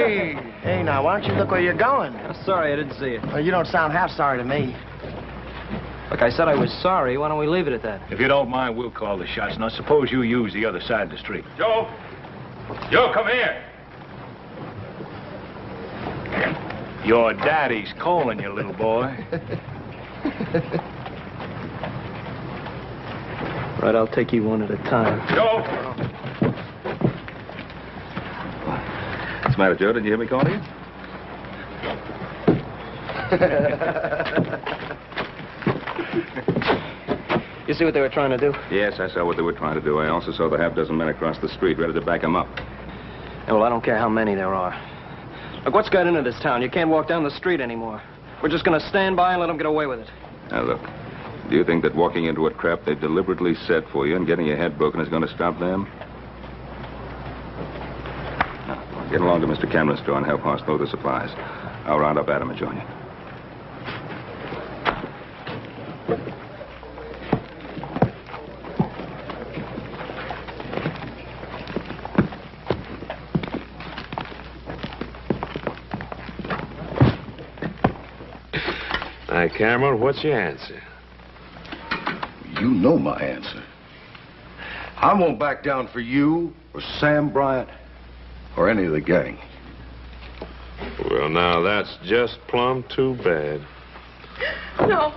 Hey! Hey, now, why don't you look where you're going? Sorry, I didn't see you. Well, you don't sound half sorry to me. Look, I said I was sorry. Why don't we leave it at that? If you don't mind, we'll call the shots. Now, suppose you use the other side of the street. Joe! Joe, come here! Your daddy's calling you, little boy. Right, I'll take you one at a time. Joe! What's the matter, Joe? Didn't you hear me calling you? You see what they were trying to do? Yes, I saw what they were trying to do. I also saw the half-dozen men across the street ready to back them up. Yeah, well, I don't care how many there are. Look, what's got into this town? You can't walk down the street anymore. We're just going to stand by and let them get away with it. Now, look, do you think that walking into a trap they've deliberately set for you and getting your head broken is going to stop them? Now, get along to Mr. Cameron's store and help Hoss load the supplies. I'll round up Adam and join you. Hi, Cameron, what's your answer? You know my answer. I won't back down for you or Sam Bryant or any of the gang. Well, now, that's just plumb too bad. No.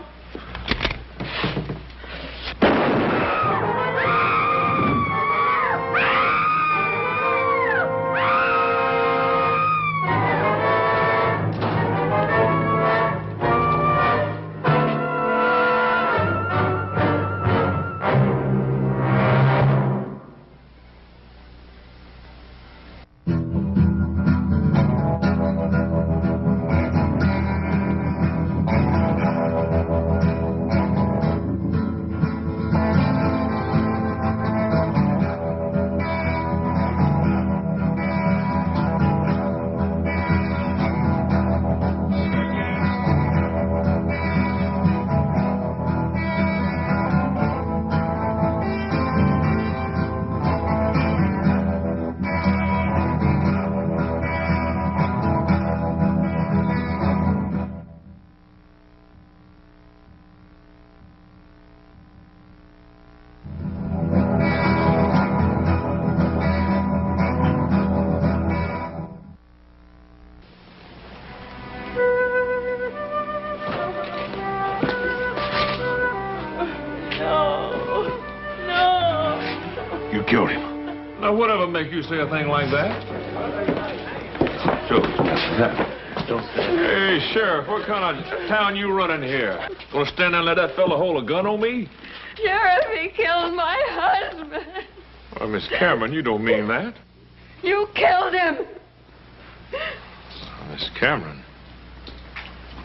Killed him. Now, whatever make you say a thing like that? Joe, Hey, Sheriff, what kind of town you running here? Gonna stand there and let that fella hold a gun on me? Sheriff, he killed my husband. Well, Miss Cameron, you don't mean that. You killed him. Miss Cameron,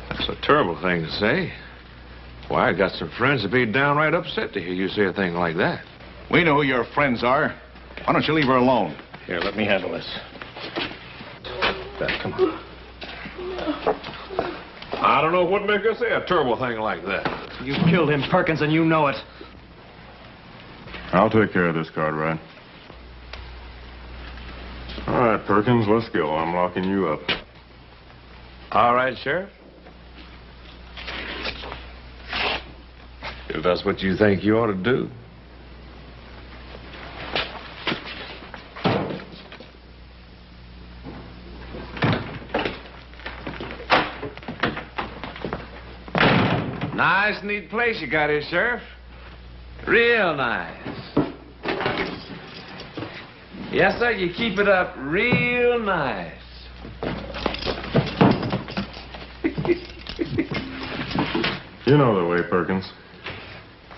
that's a terrible thing to say. Why, I got some friends that'd be downright upset to hear you say a thing like that. We know who your friends are. Why don't you leave her alone? Here, let me handle this. There, come on. I don't know what make her say a terrible thing like that. You killed him, Perkins, and you know it. I'll take care of this, Cartwright. All right, Perkins, let's go. I'm locking you up. All right, Sheriff. If that's what you think you ought to do. Nice, neat place you got here, Sheriff. Real nice. Yes, sir, you keep it up real nice. You know the way, Perkins.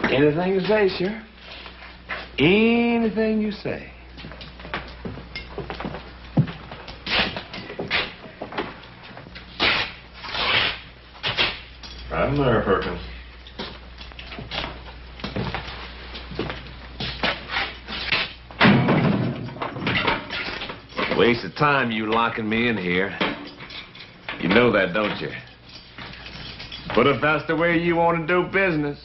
Anything you say, Sheriff. Anything you say. I'm there, Perkins. Waste of time you locking me in here. You know that, don't you? But if that's the way you want to do business.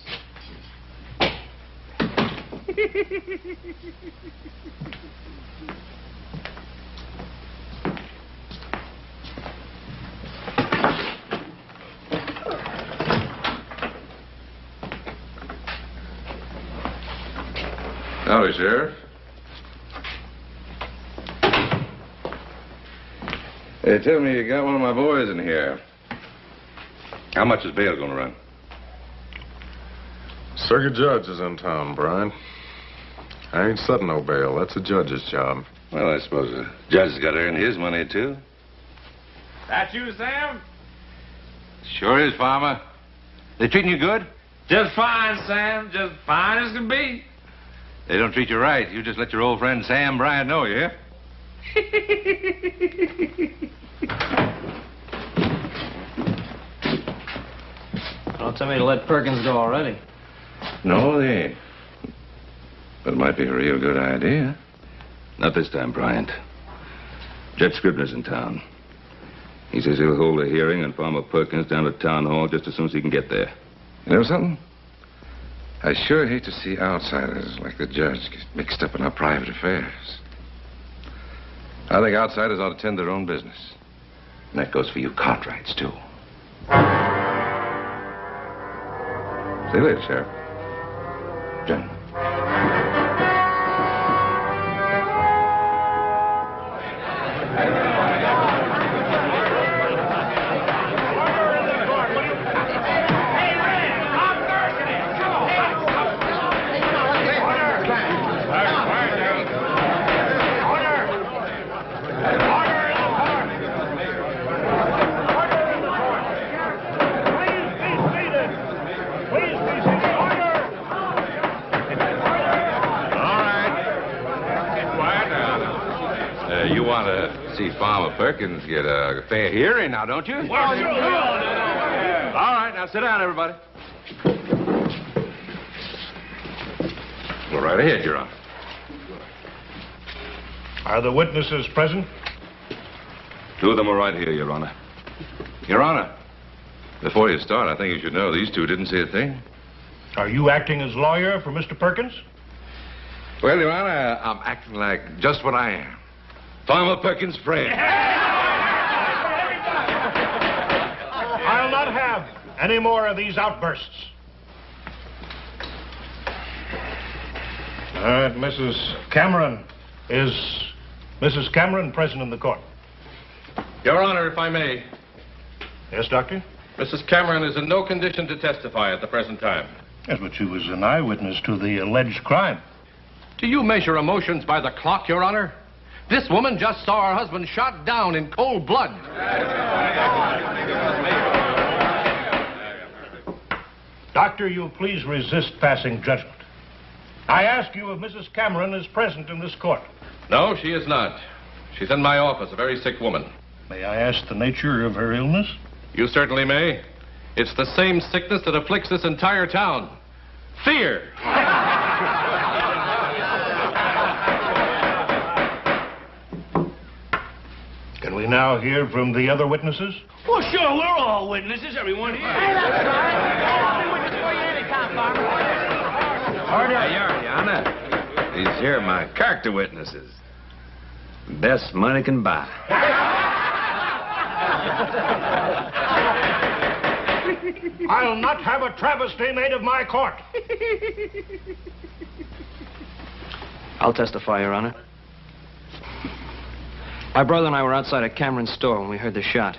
Howdy, Sheriff. They tell me you got one of my boys in here. How much is bail going to run? Circuit judge is in town, Brian. I ain't setting no bail. That's a judge's job. Well, I suppose the judge's got to earn his money, too. That you, Sam? Sure is, Farmer. They treating you good? Just fine, Sam. Just fine as can be. They don't treat you right. You just let your old friend Sam Bryant know, you hear? Don't tell me to let Perkins go already. No, they ain't. But it might be a real good idea. Not this time, Bryant. Judge Scribner's in town. He says he'll hold a hearing on Farmer Perkins down at Town Hall just as soon as he can get there. You know something? I sure hate to see outsiders like the judge get mixed up in our private affairs. I think outsiders ought to tend their own business. And that goes for you Cartwrights, too. See you later, Sheriff. Gentlemen. You want to see Farmer Perkins get a fair hearing now, don't you? All right, now sit down, everybody. Go right ahead, Your Honor. Are the witnesses present? Two of them are right here, Your Honor. Your Honor, before you start, I think you should know these two didn't see a thing. Are you acting as lawyer for Mr. Perkins? Well, Your Honor, I'm acting like just what I am. Farmer Perkins' friend. I'll not have any more of these outbursts. All right, Mrs. Cameron. Is Mrs. Cameron present in the court? Your Honor, if I may. Yes, Doctor? Mrs. Cameron is in no condition to testify at the present time. Yes, but she was an eyewitness to the alleged crime. Do you measure emotions by the clock, Your Honor? This woman just saw her husband shot down in cold blood. Doctor, you'll please resist passing judgment. I ask you if Mrs. Cameron is present in this court. No, she is not. She's in my office, a very sick woman. May I ask the nature of her illness? You certainly may. It's the same sickness that afflicts this entire town. Fear. Can we now hear from the other witnesses? Well, sure, we're all witnesses, everyone here. Hey, that's right. I'll be witness for you anytime, Farmer. Order. Your Honor. These here are my character witnesses. Best money can buy. I'll not have a travesty made of my court. I'll testify, Your Honor. My brother and I were outside a Cameron's store when we heard the shot.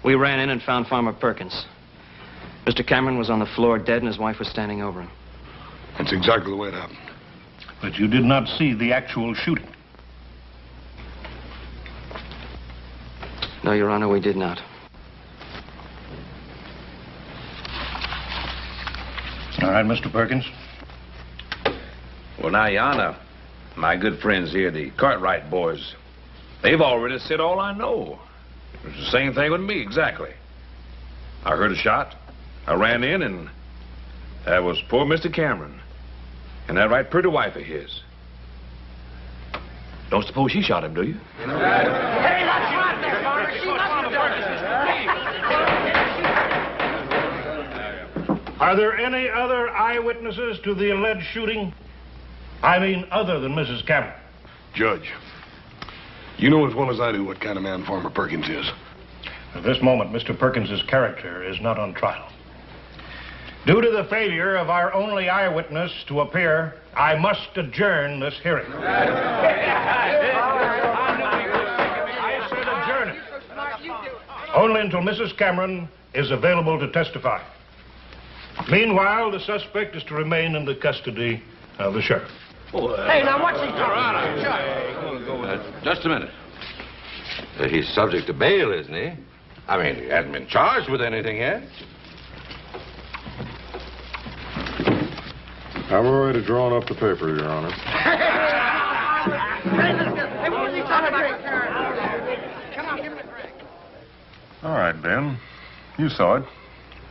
We ran in and found Farmer Perkins. Mr. Cameron was on the floor dead and his wife was standing over him. That's exactly the way it happened. But you did not see the actual shooting. No, Your Honor, we did not. All right, Mr. Perkins. Well, now, Your Honor, my good friends here, the Cartwright boys, they've already said all I know. It's the same thing with me, exactly. I heard a shot. I ran in, and that was poor Mr. Cameron. And that right pretty wife of his. Don't suppose she shot him, do you? Hey, that's right there, Farmer. She must have done it. Are there any other eyewitnesses to the alleged shooting? I mean, other than Mrs. Cameron. Judge, you know as well as I do what kind of man Farmer Perkins is. At this moment, Mr. Perkins's character is not on trial. Due to the failure of our only eyewitness to appear, I must adjourn this hearing. I said adjourn it. Only until Mrs. Cameron is available to testify. Meanwhile, the suspect is to remain in the custody of the sheriff. Hey, now what's he talking about? Just a minute. He's subject to bail, isn't he? I mean, he hasn't been charged with anything yet. I've already drawn up the paper, Your Honor. Hey, what was he talking about? Come on, give me the drink. All right, Ben. You saw it.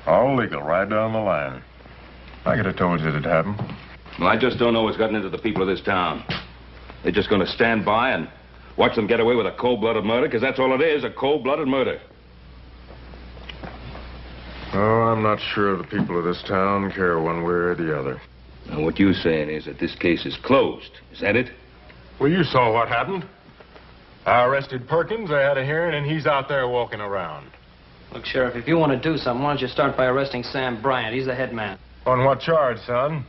All legal, right down the line. I could have told you it'd happen. Well, I just don't know what's gotten into the people of this town. They're just going to stand by and watch them get away with a cold-blooded murder, because that's all it is, a cold-blooded murder. Oh, I'm not sure the people of this town care one way or the other. Now, what you're saying is that this case is closed. Is that it? Well, you saw what happened. I arrested Perkins, I had a hearing, and he's out there walking around. Look, Sheriff, if you want to do something, why don't you start by arresting Sam Bryant? He's the head man. On what charge, son?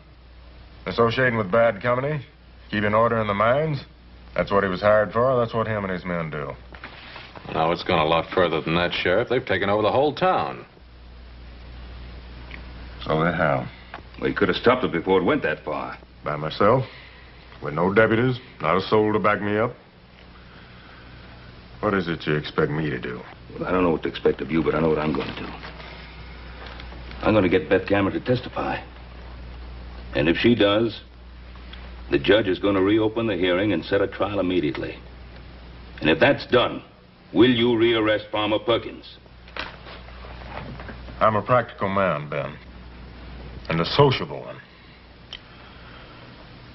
Associating with bad company? Keeping order in the mines? That's what he was hired for. That's what him and his men do. No, it's gone a lot further than that, Sheriff. They've taken over the whole town. So they have. Well, you could have stopped it before it went that far. By myself, with no deputies, not a soul to back me up. What is it you expect me to do? Well, I don't know what to expect of you, but I know what I'm going to do. I'm going to get Beth Cameron to testify. And if she does, the judge is going to reopen the hearing and set a trial immediately. And if that's done, will you rearrest Farmer Perkins? I'm a practical man, Ben. And a sociable one.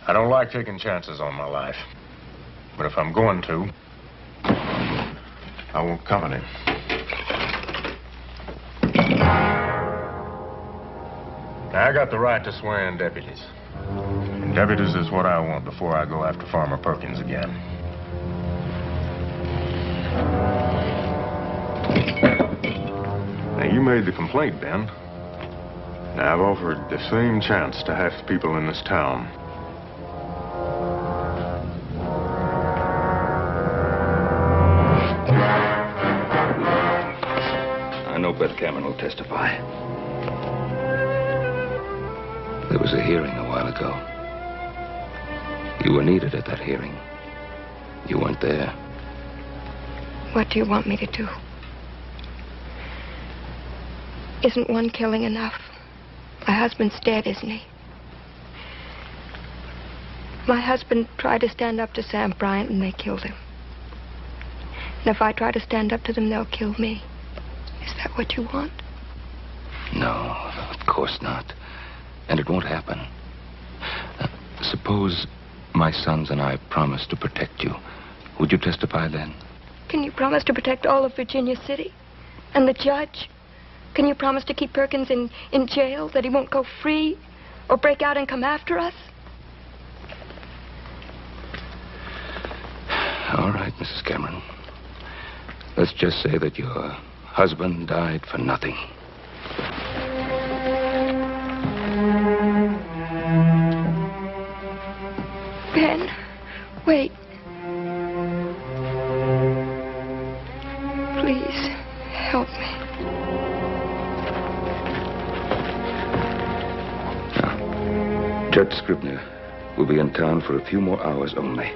I don't like taking chances on my life. But if I'm going to, I want company. Now, I got the right to swear in deputies. And deputies is what I want before I go after Farmer Perkins again. Now, you made the complaint, Ben. Now, I've offered the same chance to half the people in this town. I know Beth Cameron will testify. There was a hearing a while ago. You were needed at that hearing. You weren't there. What do you want me to do? Isn't one killing enough? My husband's dead, isn't he? My husband tried to stand up to Sam Bryant and they killed him. And if I try to stand up to them, they'll kill me. Is that what you want? No, of course not. And it won't happen. Suppose my sons and I promise to protect you. Would you testify then? Can you promise to protect all of Virginia City? And the judge? Can you promise to keep Perkins in jail, that he won't go free or break out and come after us? All right, Mrs. Cameron. Let's just say that your husband died for nothing. Ben, wait. Please, help me. Judge Scribner will be in town for a few more hours only.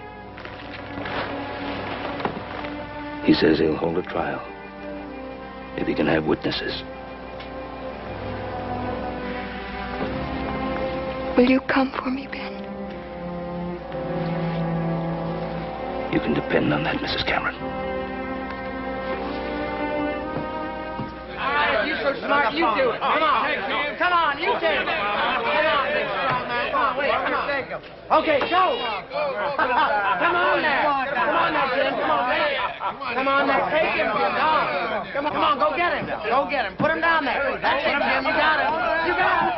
He says he'll hold a trial if he can have witnesses. Will you come for me, Ben? You can depend on that, Mrs. Cameron. All right, you're so smart, you do it. Come on. Come on, you take it. Come on, big strong man. Come on, wait, come on. Okay, go. Come on there. Come on there, Jim. Come on, man. Come on there. Take him, Jim. Come on, go get him. Go get him. Put him down there. That's it, Jim. You got him. You got him.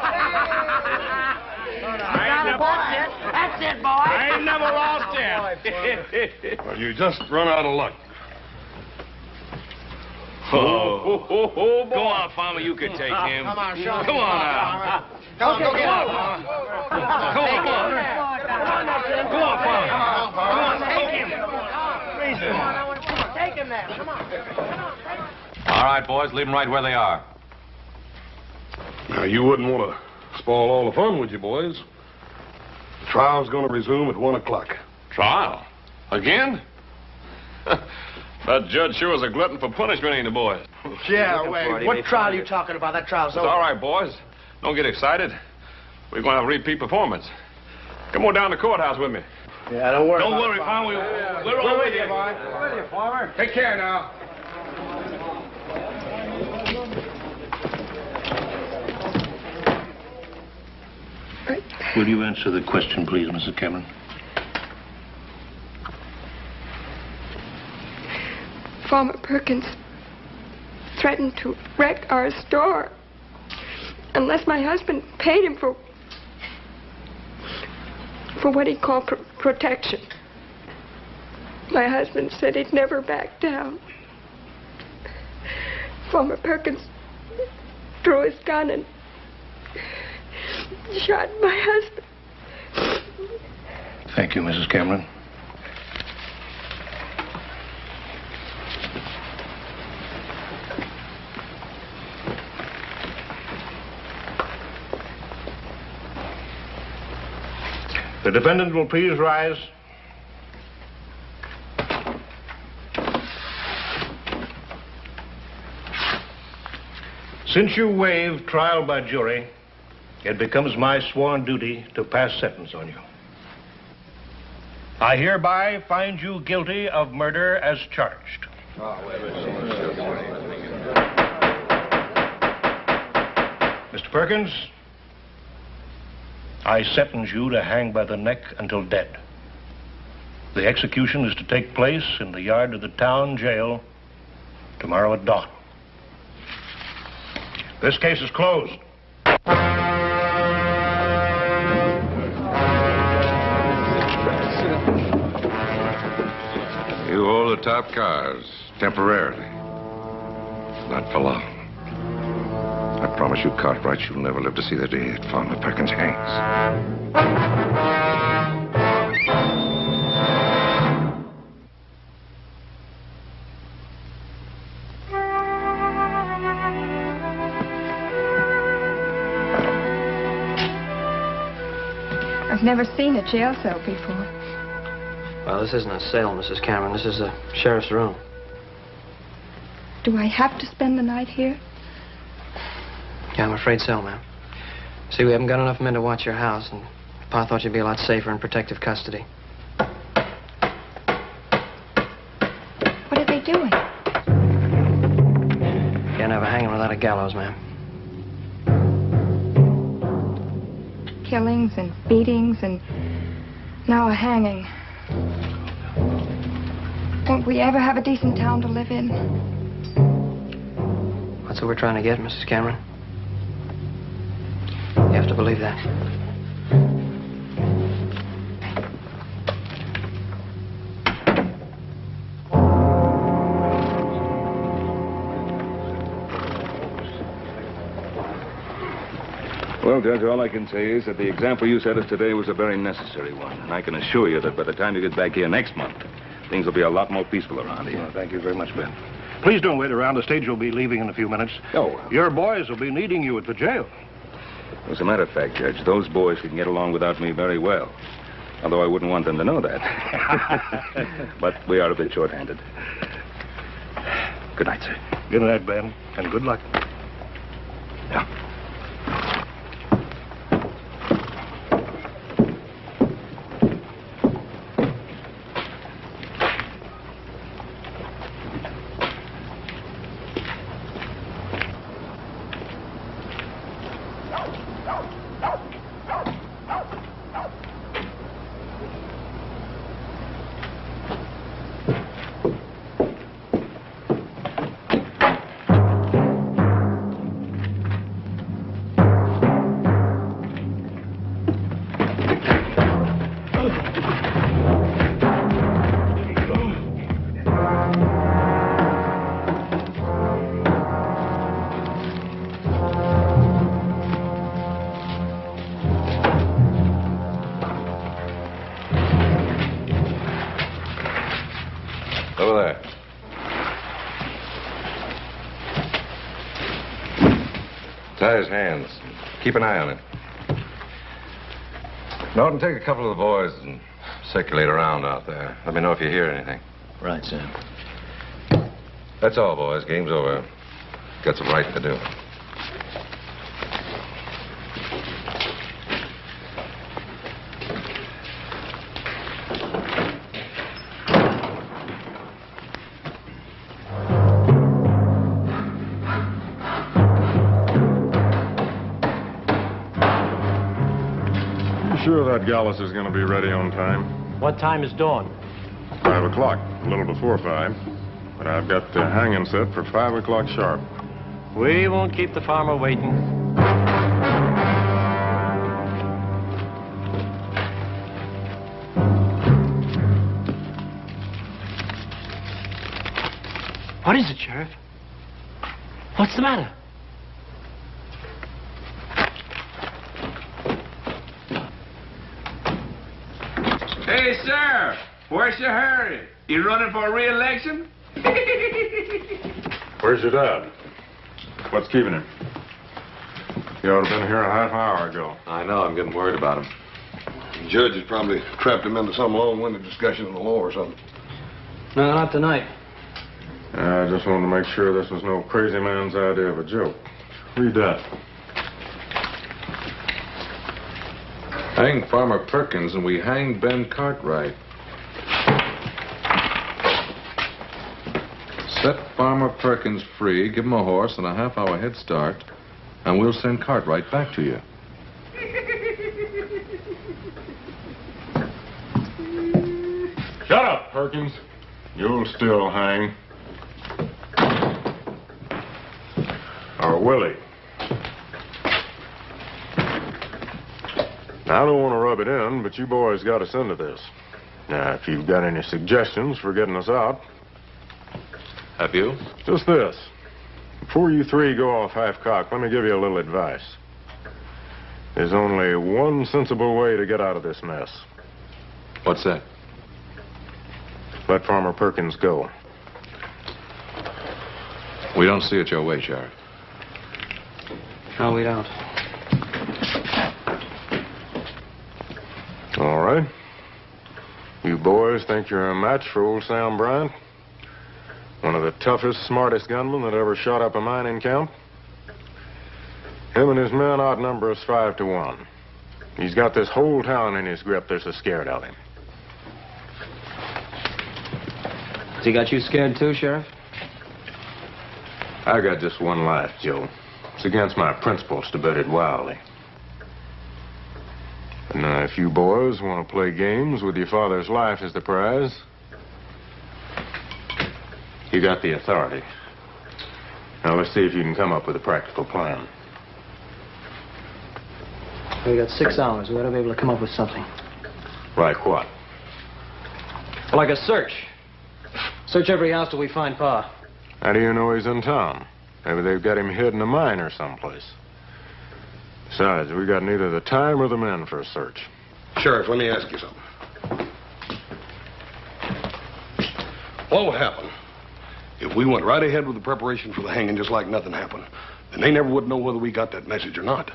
That's it, boy. I ain't never lost him. Well, you just run out of luck. Oh, go on, Farmer. You can take him. Come on, show him. Come on now. Come on, go get him. Come on, Farmer. Come on, take him. Come on, I want to take him there. Come on. All right, boys, leave them right where they are. Now, you wouldn't want to spoil all the fun, would you, boys? The trial's going to resume at 1 o'clock. Trial? Again? That judge sure is a glutton for punishment, ain't he, boys? Yeah, wait. What trial are you talking about? That trial's It's over. all right, boys. Don't get excited. We're going to have a repeat performance. Come on down to the courthouse with me. Yeah, don't worry. Don't worry, Farmer. We're all with you. We're with you, Farmer. Take care now. Will you answer the question, please, Mrs. Cameron? Farmer Perkins threatened to wreck our store unless my husband paid him for what he called protection. My husband said he'd never back down. Farmer Perkins drew his gun and shot my husband. Thank you, Mrs. Cameron. The defendant will please rise. Since you waive trial by jury, it becomes my sworn duty to pass sentence on you. I hereby find you guilty of murder as charged. Mr. Perkins, I sentence you to hang by the neck until dead. The execution is to take place in the yard of the town jail tomorrow at dawn. This case is closed. You hold the top cars, temporarily. Not for long. I promise you, Cartwright, you'll never live to see the day that Farmer Perkins hangs. I've never seen a jail cell before. Well, this isn't a cell, Mrs. Cameron. This is the sheriff's room. Do I have to spend the night here? Yeah, I'm afraid so, ma'am. See, we haven't got enough men to watch your house, and Pa thought you'd be a lot safer in protective custody. What are they doing? Can't have a hanging without a gallows, ma'am. Killings and beatings and now a hanging. Won't we ever have a decent town to live in? That's what we're trying to get, Mrs. Cameron. You have to believe that. Well, Judge, all I can say is that the example you set us today was a very necessary one. And I can assure you that by the time you get back here next month, things will be a lot more peaceful around here. Well, thank you very much, Ben. Please don't wait around. The stage will be leaving in a few minutes. Oh. Your boys will be needing you at the jail. As a matter of fact, Judge, those boys can get along without me very well. Although I wouldn't want them to know that. But we are a bit short-handed. Good night, sir. Good night, Ben, and good luck. Yeah. boy's hands. Keep an eye on him. Norton, take a couple of the boys and circulate around out there. Let me know if you hear anything. Right, Sam. That's all, boys. Game's over. Got some writing to do. Sure that Gallus is going to be ready on time? What time is dawn? 5 o'clock, a little before 5. But I've got the hanging set for 5 o'clock sharp. We won't keep the farmer waiting. What is it, Sheriff? What's the matter? Hey, sir, where's your hurry? You running for re-election? Where's your dad? What's keeping him? He ought to have been here a half hour ago. I know. I'm getting worried about him. The judge has probably trapped him into some long-winded discussion of the law or something. No, not tonight. I just wanted to make sure this was no crazy man's idea of a joke. Read that. Hang Farmer Perkins and we hang Ben Cartwright. Set Farmer Perkins free, give him a horse and a half-hour head start, and we'll send Cartwright back to you. Shut up, Perkins. You'll still hang. Or will he? Now, I don't want to rub it in, but you boys got us into this. Now, if you've got any suggestions for getting us out... Have you? Just this. Before you three go off half-cocked, let me give you a little advice. There's only one sensible way to get out of this mess. What's that? Let Farmer Perkins go. We don't see it your way, Sheriff. No, we don't. All right. You boys think you're a match for old Sam Bryant? One of the toughest, smartest gunmen that ever shot up a mining camp? Him and his men outnumber us 5 to 1. He's got this whole town in his grip. They're so scared of him. Has he got you scared too, Sheriff? I got just one life, Joe. It's against my principles to bet it wildly. And now, if you boys want to play games with your father's life as the prize, you got the authority. Now, let's see if you can come up with a practical plan. We got 6 hours. We ought to be able to come up with something. Like what? Like a search. Search every house till we find Pa. How do you know he's in town? Maybe they've got him hid in a mine or someplace. Besides, we got neither the time or the men for a search. Sheriff, let me ask you something. What would happen if we went right ahead with the preparation for the hanging just like nothing happened? Then they never would know whether we got that message or not.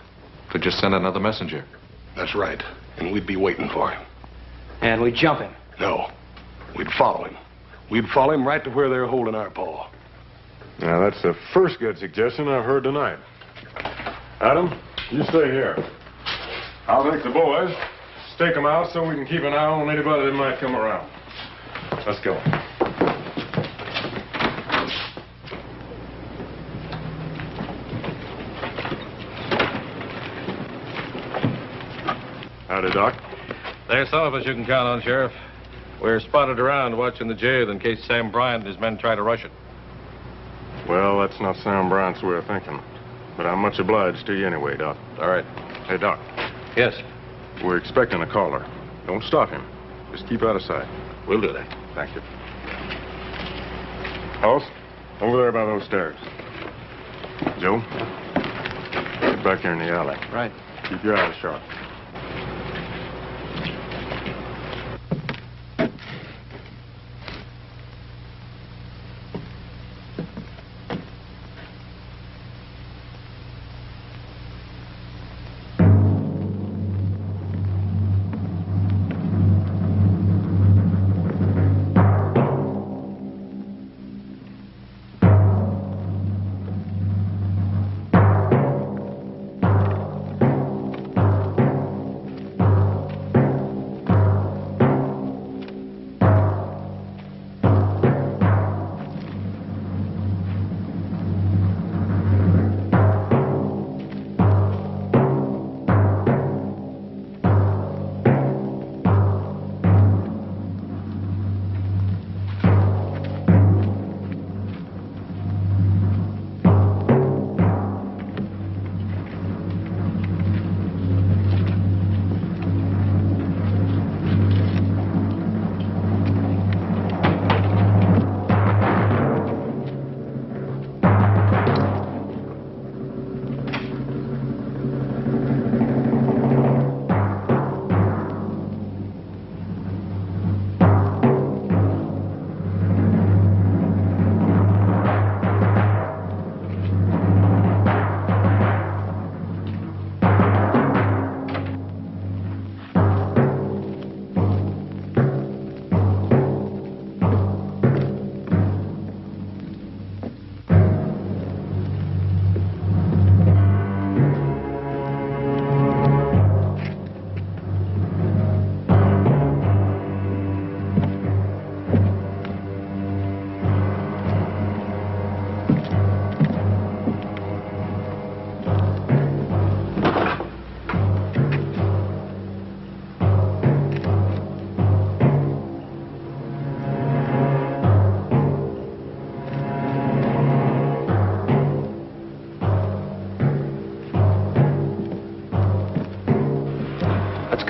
Could just send another messenger. That's right. And we'd be waiting for him. And we jump him. No. We'd follow him. We'd follow him right to where they're holding our paw. Now, that's the first good suggestion I've heard tonight. Adam, you stay here. I'll take the boys, stake them out so we can keep an eye on anybody that might come around. Let's go. Howdy, Doc. There's some of us you can count on, Sheriff. We're spotted around watching the jail in case Sam Bryant and his men try to rush it. Well, that's not Sam Bryant's way of thinking. But I'm much obliged to you anyway, Doc. All right. Hey, Doc. Yes. We're expecting a caller. Don't stop him. Just keep out of sight. We'll do that. Thank you. House, over there by those stairs. Joe, get back here in the alley. Right. Keep your eyes sharp.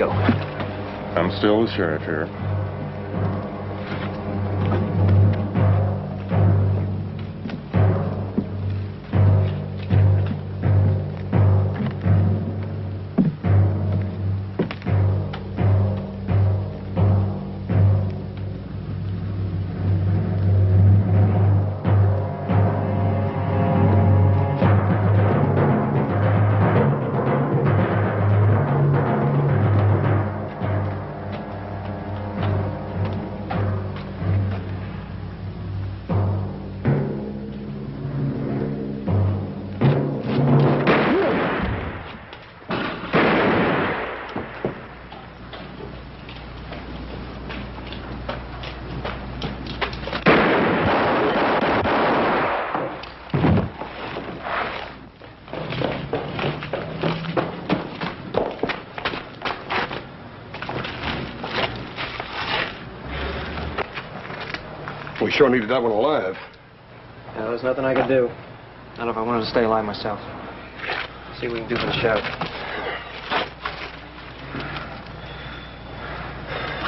go. I'm still the sheriff here. We sure needed that one alive. Yeah, there's nothing I could do. Not if I wanted to stay alive myself. See what we can do for the sheriff.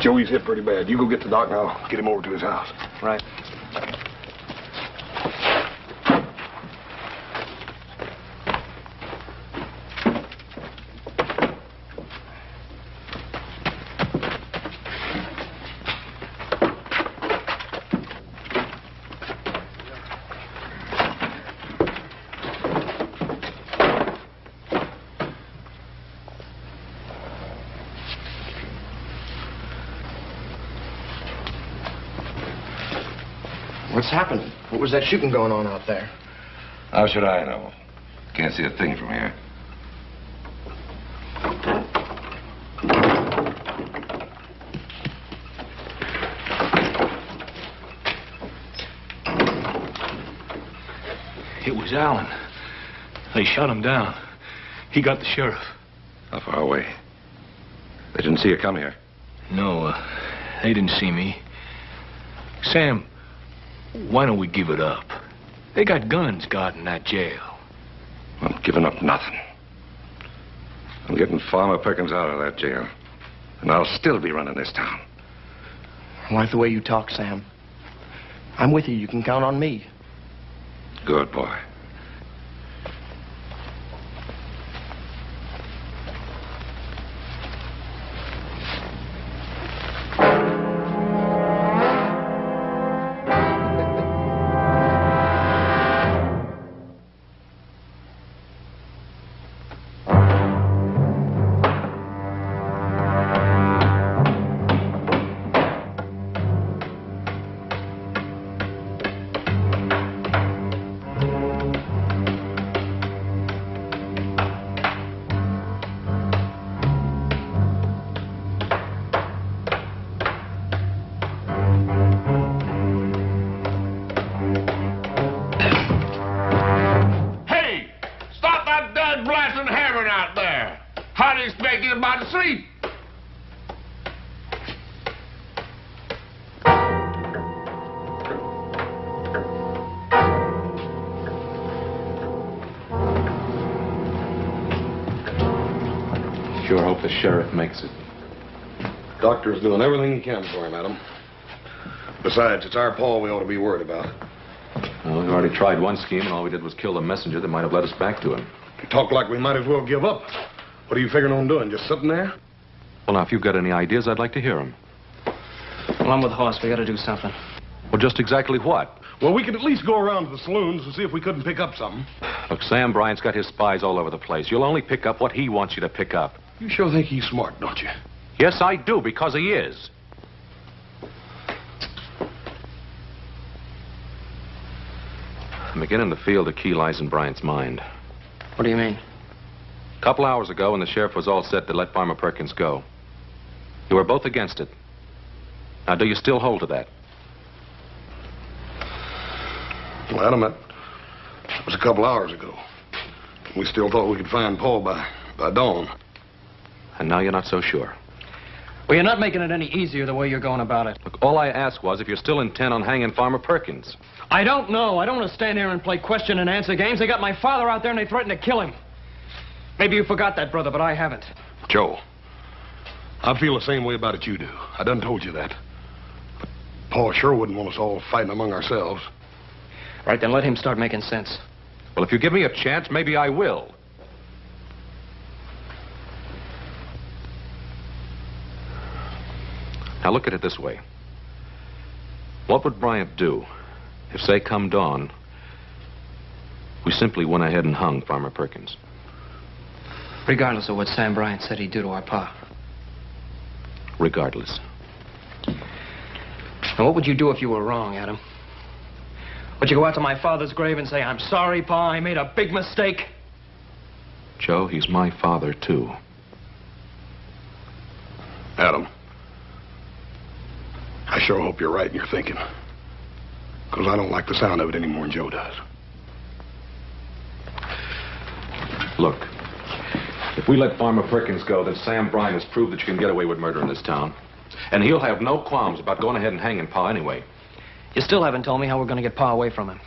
Joey's hit pretty bad. You go get the doc and I'll get him over to his house. Right. What's happening? What was that shooting going on out there? How should I know? Can't see a thing from here. It was Allen. They shot him down. He got the sheriff. How far away? They didn't see you come here. No, they didn't see me. Sam, why don't we give it up? They got guns guarding that jail. I'm giving up nothing. I'm getting Farmer Perkins out of that jail. And I'll still be running this town. I like the way you talk, Sam. I'm with you. You can count on me. Good boy. Sleep. Sure hope the sheriff makes it. Doctor's doing everything he can for him, Adam. Besides, it's our Paul we ought to be worried about. Well, we already tried one scheme, and all we did was kill the messenger that might have led us back to him. You talk like we might as well give up. What are you figuring on doing? Just sitting there? Well, now, if you've got any ideas, I'd like to hear them. Well, I'm with the horse. We got to do something. Well, just exactly what? Well, we could at least go around to the saloons and see if we couldn't pick up something. Look, Sam Bryant's got his spies all over the place. You'll only pick up what he wants you to pick up. You sure think he's smart, don't you? Yes, I do, because he is. I'm beginning to feel the key lies in Bryant's mind. What do you mean? A couple hours ago, when the sheriff was all set to let Farmer Perkins go, you were both against it. Now, do you still hold to that? Well, Adam, that was a couple hours ago. We still thought we could find Paul by dawn. And now you're not so sure. Well, you're not making it any easier the way you're going about it. Look, all I asked was if you're still intent on hanging Farmer Perkins. I don't know. I don't want to stand here and play question and answer games. They got my father out there and they threatened to kill him. Maybe you forgot that, brother, but I haven't. Joe, I feel the same way about it you do. I done told you that. But Paul sure wouldn't want us all fighting among ourselves. Right, then let him start making sense. Well, if you give me a chance, maybe I will. Now look at it this way. What would Bryant do if, say, come dawn, we simply went ahead and hung Farmer Perkins? Regardless of what Sam Bryant said he'd do to our pa. Regardless. Now, what would you do if you were wrong, Adam? Would you go out to my father's grave and say, I'm sorry, Pa, I made a big mistake? Joe, he's my father, too. Adam, I sure hope you're right in your thinking. Because I don't like the sound of it any more than Joe does. Look, if we let Farmer Perkins go, then Sam Bryant has proved that you can get away with murder in this town. And he'll have no qualms about going ahead and hanging Pa anyway. You still haven't told me how we're going to get Pa away from him.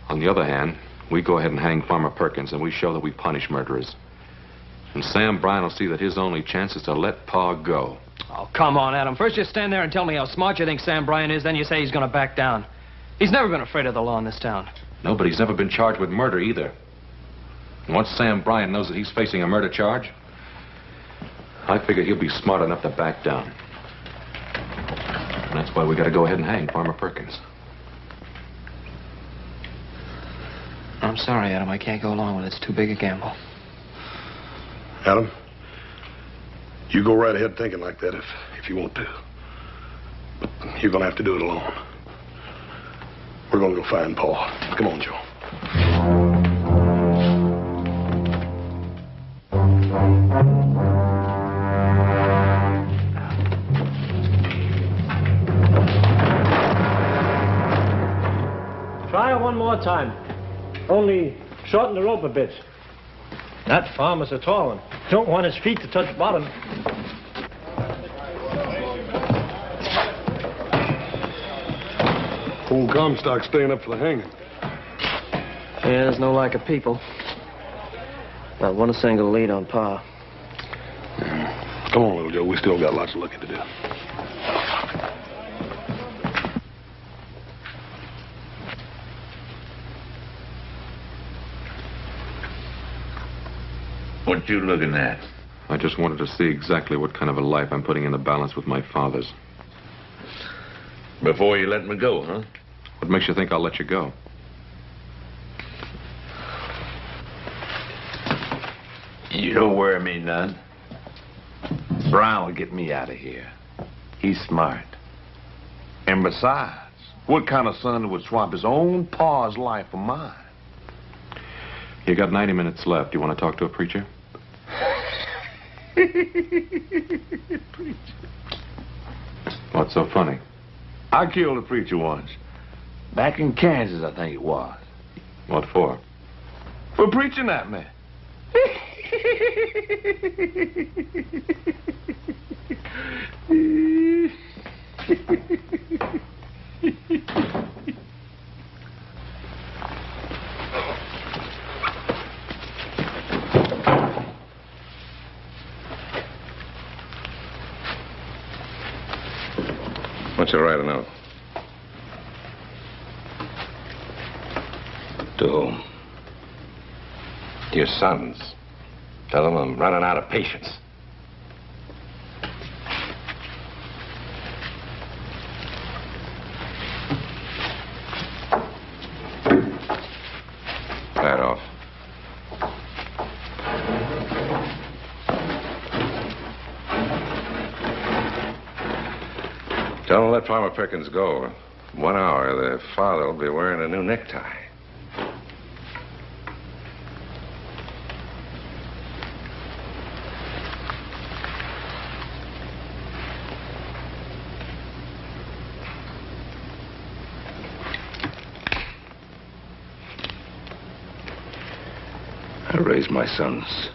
On the other hand, we go ahead and hang Farmer Perkins, and we show that we punish murderers. And Sam Bryant will see that his only chance is to let Pa go. Oh, come on, Adam. First you stand there and tell me how smart you think Sam Bryant is, then you say he's going to back down. He's never been afraid of the law in this town. No, but he's never been charged with murder either. And once Sam Bryant knows that he's facing a murder charge, I figure he'll be smart enough to back down. And that's why we got to go ahead and hang Farmer Perkins. I'm sorry, Adam. I can't go along with it. It's too big a gamble. Adam, you go right ahead thinking like that if you want to. But you're going to have to do it alone. We're going to go find Paul. Come on, Joe. Try it one more time. Only shorten the rope a bit. That farmer's a tall one. Don't want his feet to touch bottom. Old Comstock staying up for the hanging. Yeah, there's no lack of people. Not one single lead on Pa. Come on, little Joe. We still got lots of looking to do. What you looking at? I just wanted to see exactly what kind of a life I'm putting in the balance with my father's. Before you let me go, huh? What makes you think I'll let you go? You don't worry me none. Brown will get me out of here. He's smart. And besides, what kind of son would swap his own pa's life for mine? You got 90 minutes left. You want to talk to a preacher? What's so funny? I killed a preacher once. Back in Kansas, I think it was. What for? For preaching at me. Want you to write a note. To whom? To your sons. Tell them I'm running out of patience. That off. Tell them to let Farmer Perkins go. In 1 hour, their father will be wearing a new necktie. I raised my sons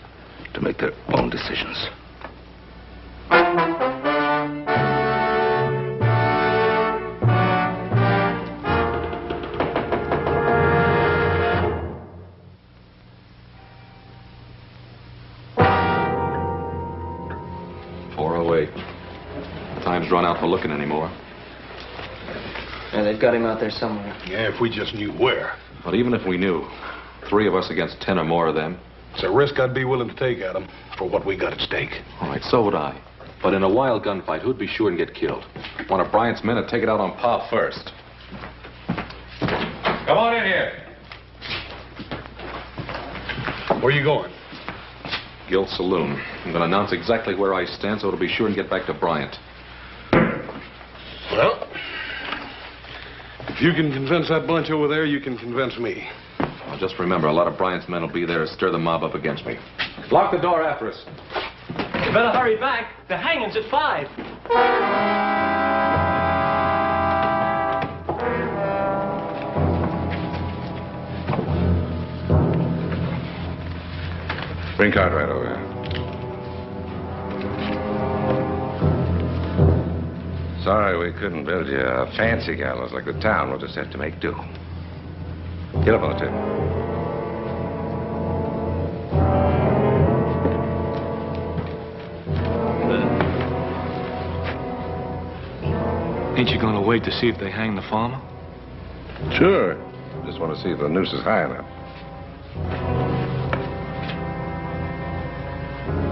to make their own decisions. .408. time's run out for looking anymore. Yeah, they've got him out there somewhere. Yeah, if we just knew where. But even if we knew, 3 of us against 10 or more of them. It's a risk I'd be willing to take, Adam, for what we got at stake. All right, so would I. But in a wild gunfight, who'd be sure and get killed? One of Bryant's men would take it out on Pa first. Come on in here. Where you going? Guild Saloon. I'm going to announce exactly where I stand so it'll be sure and get back to Bryant. Well, if you can convince that bunch over there, you can convince me. Well, just remember, a lot of Bryant's men will be there to stir the mob up against me. Lock the door after us. You better hurry back. The hanging's at 5. Bring Cartwright over here. Sorry we couldn't build you a fancy gallows like the town. We'll just have to make do. Get up on the table. Ain't you gonna wait to see if they hang the farmer? Sure. Just want to see if the noose is high enough.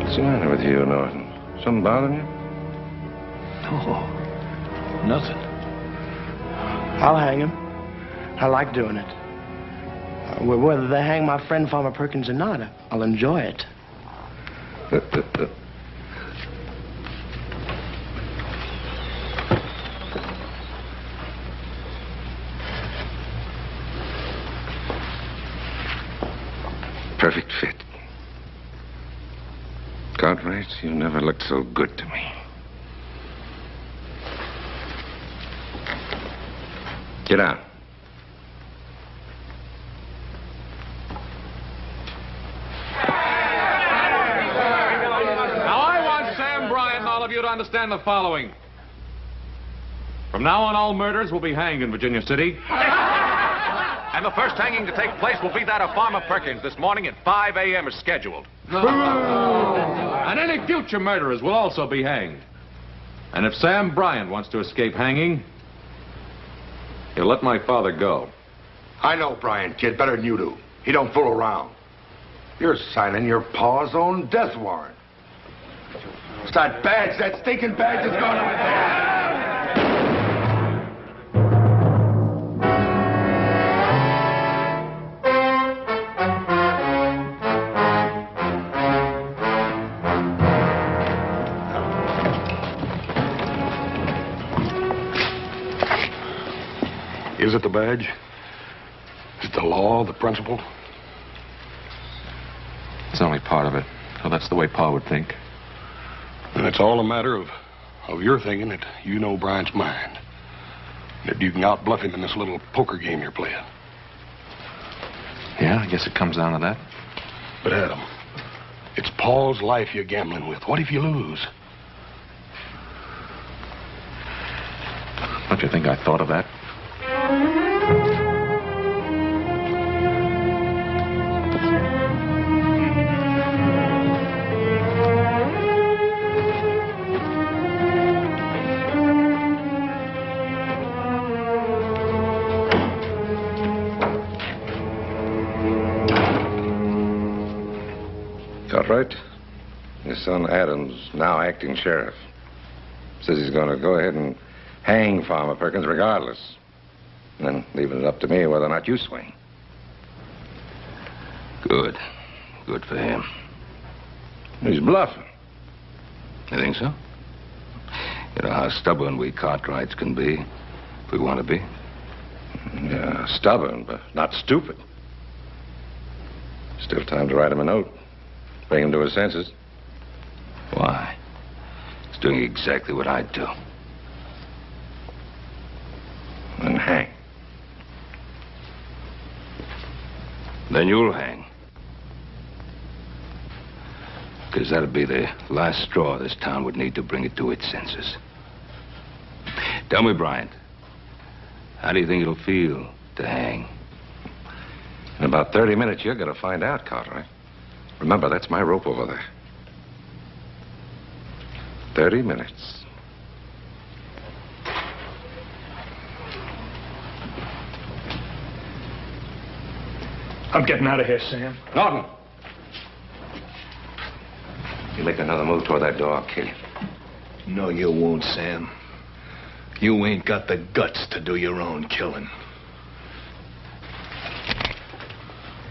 What's the matter with you, Norton? Something bothering you? No, nothing. I'll hang him. I like doing it. Whether they hang my friend Farmer Perkins or not, I'll enjoy it. Perfect fit. Cartwright, you never looked so good to me. Get down. Now, I want Sam Bryant and all of you to understand the following. From now on, all murders will be hanged in Virginia City. And the first hanging to take place will be that of Farmer Perkins this morning at 5 a.m. as scheduled. And any future murderers will also be hanged. And if Sam Bryant wants to escape hanging, he'll let my father go. I know Bryant, kid, better than you do. He don't fool around. You're signing your pa's own death warrant. It's that badge, that stinking badge is going to... Is it the badge? Is it the law, the principle? It's only part of it. So that's the way Pa would think. And it's all a matter of your thinking that you know Bryant's mind. That you can outbluff him in this little poker game you're playing. Yeah, I guess it comes down to that. But Adam, it's Paul's life you're gambling with. What if you lose? Don't you think I thought of that? Cartwright, your son Adam's now acting sheriff. Says he's going to go ahead and hang Farmer Perkins regardless. And then leaving it up to me whether or not you swing. Good. Good for him. He's bluffing. You think so? You know how stubborn we Cartwrights can be, if we want to be. Yeah, stubborn, but not stupid. Still time to write him a note. Bring him to his senses. Why? He's doing exactly what I'd do. And hang. Then you'll hang. Because that'll be the last straw this town would need to bring it to its senses. Tell me, Bryant, how do you think it'll feel to hang? In about 30 minutes, you're going to find out, Cartwright. Remember, that's my rope over there. 30 minutes. I'm getting out of here, Sam. Norton! You make another move toward that door, I'll kill you. No, you won't, Sam. You ain't got the guts to do your own killing.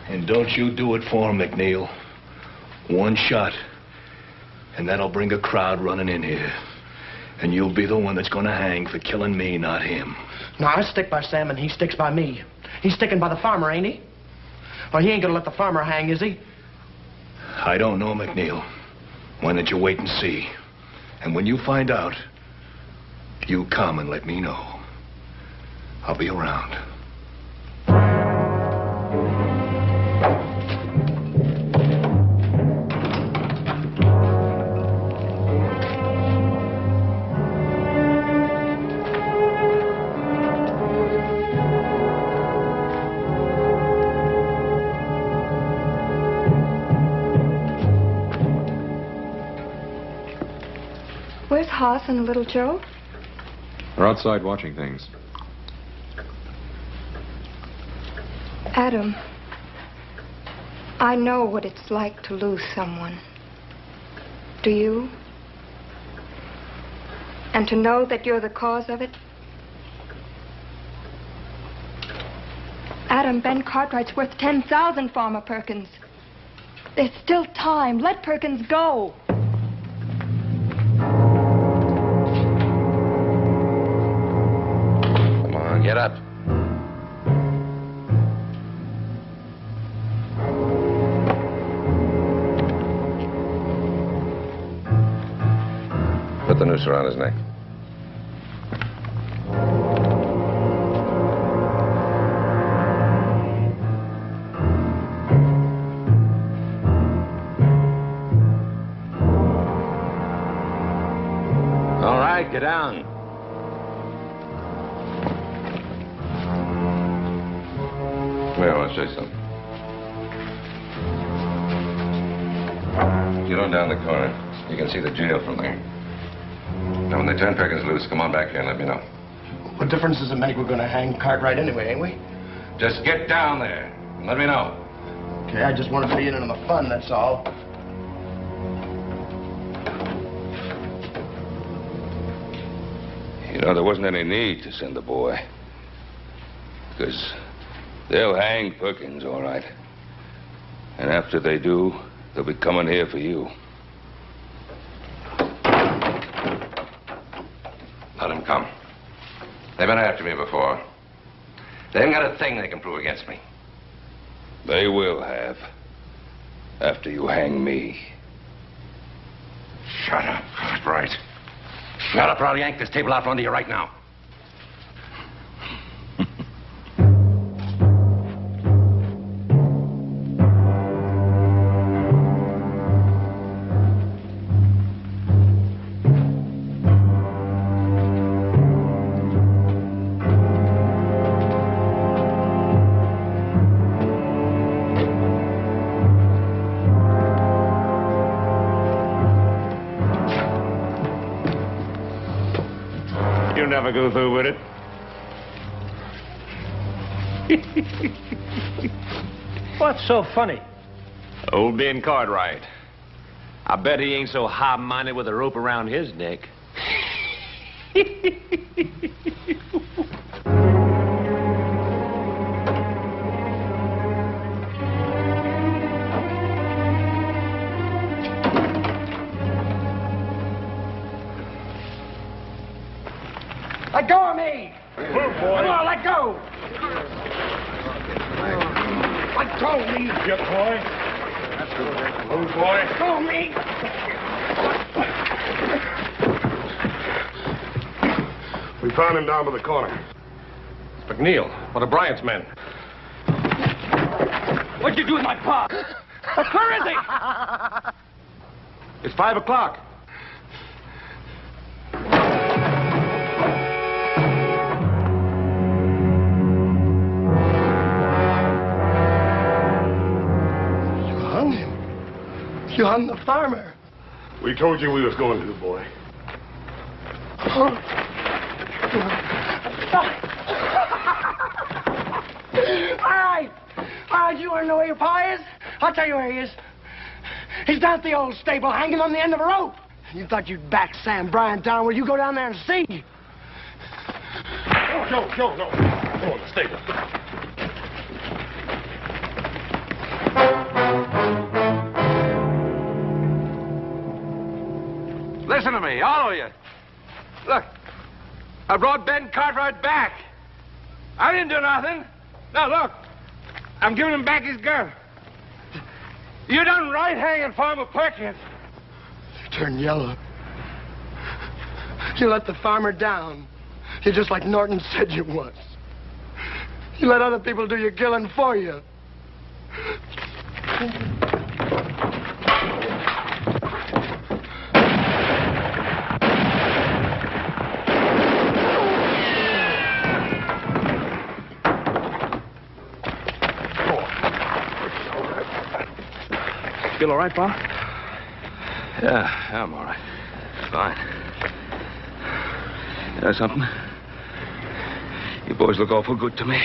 And don't you do it for him, McNeil. One shot, and that'll bring a crowd running in here. And you'll be the one that's gonna hang for killing me, not him. No, I stick by Sam and he sticks by me. He's sticking by the farmer, ain't he? Well, he ain't gonna let the farmer hang, is he? I don't know, McNeil. Why don't you wait and see? And when you find out, you come and let me know. I'll be around. Where's Hoss and Little Joe? They're outside watching things. Adam, I know what it's like to lose someone. Do you? And to know that you're the cause of it? Adam, Ben Cartwright's worth 10,000, Farmer Perkins. There's still time. Let Perkins go. Come on, get up. Put the noose around his neck. All right, get down. Come here, I want to show you something. Get on down the corner. You can see the jail from there. Now, when they turn Perkins loose, come on back here and let me know. What difference does it make? We're gonna hang Cartwright anyway, ain't we? Just get down there and let me know. Okay, I just wanted to be in on the fun, that's all. You know, there wasn't any need to send the boy. Because they'll hang Perkins, all right. And after they do, they'll be coming here for you. Let them come. They've been after me before. They haven't got a thing they can prove against me. They will have. After you hang me. Shut up, Cartwright. Shut up, or I'll yank this table out from under you right now. You'll never go through with it. What's so funny? Old Ben Cartwright. I bet he ain't so high-minded with a rope around his neck. Let go of me! Move, boy. Come on, let go! Let go of me! Yep, boy. Move, boy. Let go of me! We found him down by the corner. It's McNeil, one of Bryant's men. What'd you do with my pa? Where is he? It's 5 o'clock. You hung the farmer. We told you we was going to, boy. All right. Ah, you want to know where your pa is? I'll tell you where he is. He's down at the old stable, hanging on the end of a rope. You thought you'd back Sam Bryant down. Well, you go down there and see. No. Go in the stable. Listen to me, all of you. Look, I brought Ben Cartwright back. I didn't do nothing. Now, look, I'm giving him back his gun. You done right hanging Farmer Perkins. You turned yellow. You let the farmer down. You're just like Norton said you was. You let other people do your killing for you. Feel all right, Pa? Yeah, I'm all right. Fine. You know something? You boys look awful good to me.